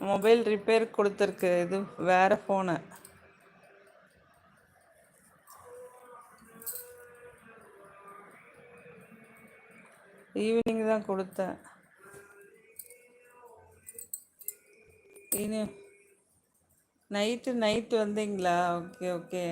Mobile repair கொடுத்துருக்கு. இது வேற ஃபோனு. ஈவினிங் தான் கொடுத்தேன். இனி நைட்டு வந்தீங்களா? Okay okay.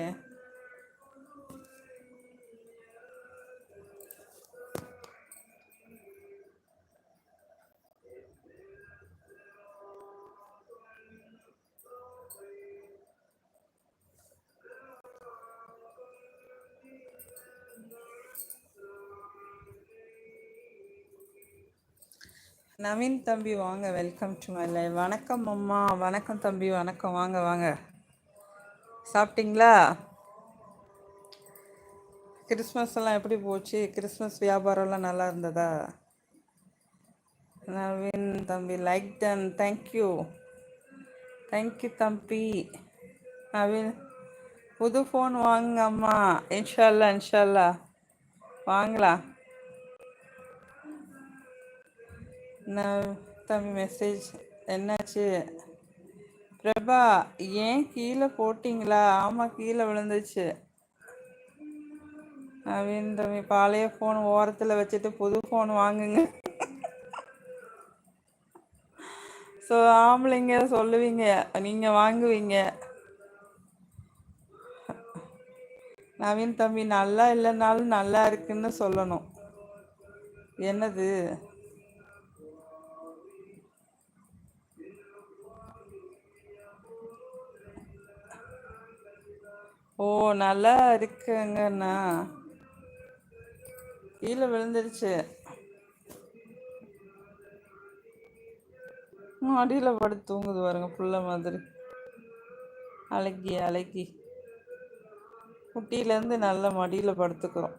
நவீன் தம்பி வாங்க, வெல்கம் டு மை லைவ். வணக்கம் அம்மா. வணக்கம் தம்பி, வணக்கம். வாங்க வாங்க. சாப்பிட்டீங்களா? கிறிஸ்மஸ் எல்லாம் எப்படி போச்சு? கிறிஸ்மஸ் வியாபாரம்லாம் நல்லா இருந்ததா? நவீன் தம்பி லைக் டன். தேங்க்யூ தேங்க்யூ தம்பி. நவீன் புது ஃபோன் வாங்குங்க அம்மா. இன்ஷால்லா இன்ஷால்லா வாங்கலாம். நான் தம்பி மெசேஜ் என்னாச்சு? பிரபா ஏன் கீழே போட்டிங்களா? ஆமாம், கீழே விழுந்துச்சு. நவீன் தம்பி பழைய ஃபோன் ஓரத்தில் வச்சுட்டு புது ஃபோன் வாங்குங்க. ஸோ ஆம்பளைங்க சொல்லுவீங்க, நீங்கள் வாங்குவீங்க. நவீன் தம்பி நல்லா இல்லைனாலும் நல்லா இருக்குன்னு சொல்லணும். என்னது? ஓ, நல்லா இருக்குங்கண்ணா. கீழே விழுந்துருச்சு. அடியில் படுத்து தூங்குது பாருங்க, புள்ள மாதிரி. அழகி அழகி குட்டியிலேருந்து நல்ல மடியில் படுத்துக்கிறோம்.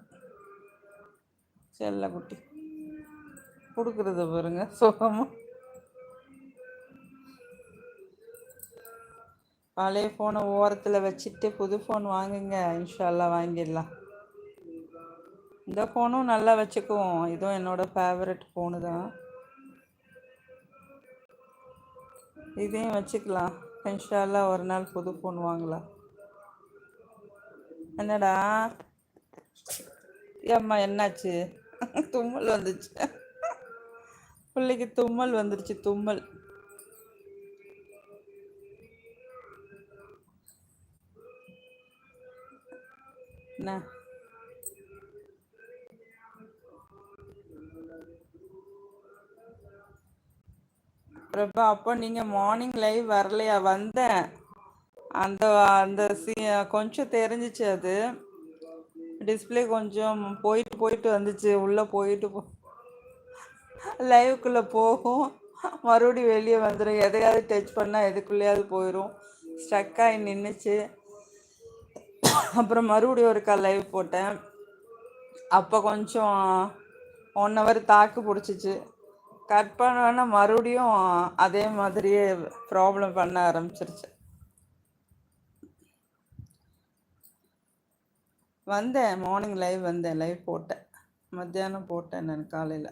செல்ல குட்டி கொடுக்குறது பாருங்க சுகமாக. பழைய ஃபோனை ஓரத்தில் வச்சுட்டு புது ஃபோன் வாங்குங்க. இன்ஷால்லா வாங்கிடலாம். இந்த ஃபோனும் நல்லா வச்சுக்குவோம். இதுவும் என்னோட ஃபேவரட் ஃபோனு தான். இதையும் வச்சுக்கலாம். இன்ஷால்லா ஒரு நாள் புது ஃபோன் வாங்கலாம். என்னடா ஏம்மா என்னாச்சு? தும்மல் வந்துச்சு. பிள்ளைக்கு தும்மல் வந்துருச்சு, தும்மல். என்ன பிரபா, அப்போ நீங்கள் மார்னிங் லைவ் வரலையா? வந்தேன். அந்த அந்த கொஞ்சம் தெரிஞ்சிச்சு. அது டிஸ்பிளே கொஞ்சம் போயிட்டு போயிட்டு வந்துச்சு. உள்ளே போயிட்டு லைவுக்குள்ளே போகும், மறுபடியும் வெளியே வந்துடும். எதையாவது டச் பண்ணால் எதுக்குள்ளேயாவது போயிடும். ஸ்டக்காகி நின்றுச்சு. அப்புறம் மறுபடியும் ஒருக்கா லைவ் போட்டேன். அப்போ கொஞ்சம் 1 hour தாக்கு பிடிச்சிச்சு. கட் பண்ணோன்னா மறுபடியும் அதே மாதிரியே ப்ராப்ளம் பண்ண ஆரம்பிச்சிருச்சு. வந்தேன், மார்னிங் லைவ் வந்தேன், லைவ் போட்டேன். மத்தியானம் போட்டேன் நான் காலையில்.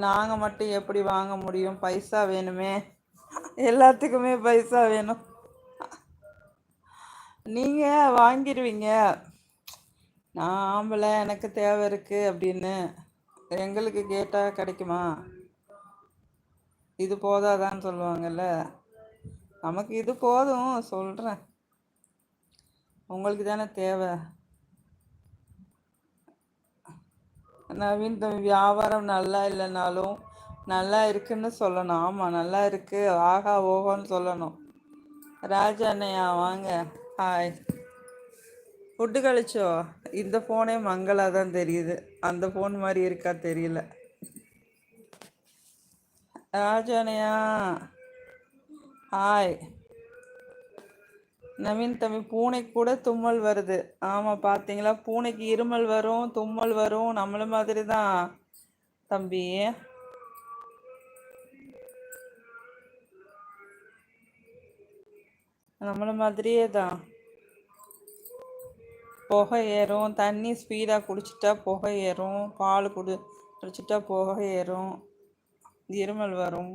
நாங்கள் மட்டும் எப்படி வாங்க முடியும்? பைசா வேணுமே, எல்லாத்துக்குமே பைசா வேணும். நீங்கள் வாங்கிடுவீங்க. நான் ஆம்பளை, எனக்கு தேவை இருக்குது அப்படின்னு எங்களுக்கு கேட்டால் கிடைக்குமா? இது போதாதான்னு சொல்லுவாங்கல்ல. நமக்கு இது போதும் சொல்கிறேன். உங்களுக்கு தானே தேவை. நவீன் தம்பி வியாபாரம் நல்லா இல்லைனாலும் நல்லா இருக்குன்னு சொல்லணும். ஆமாம், நல்லா இருக்கு, ஆகா ஓஹோன்னு சொல்லணும். ராஜா அண்ணையா வாங்க. ஹாய். ஃபுட்டு கழிச்சோ? இந்த ஃபோனே மங்களாக தான் தெரியுது. அந்த ஃபோன் மாதிரி இருக்கா தெரியல. ராஜா அண்ணையா ஹாய். நவீன் தம்பி பூனைக்கு கூட தும்மல் வருது. ஆமாம், பார்த்தீங்களா? பூனைக்கு இருமல் வரும், தும்மல் வரும். நம்மள மாதிரி தான் தம்பி. நம்மள மாதிரியே தான். புகை ஏறும். தண்ணி ஸ்பீடாக குடிச்சிட்டா புகை ஏறும். பால் குடிச்சிட்டா புகை ஏறும். இருமல் வரும்.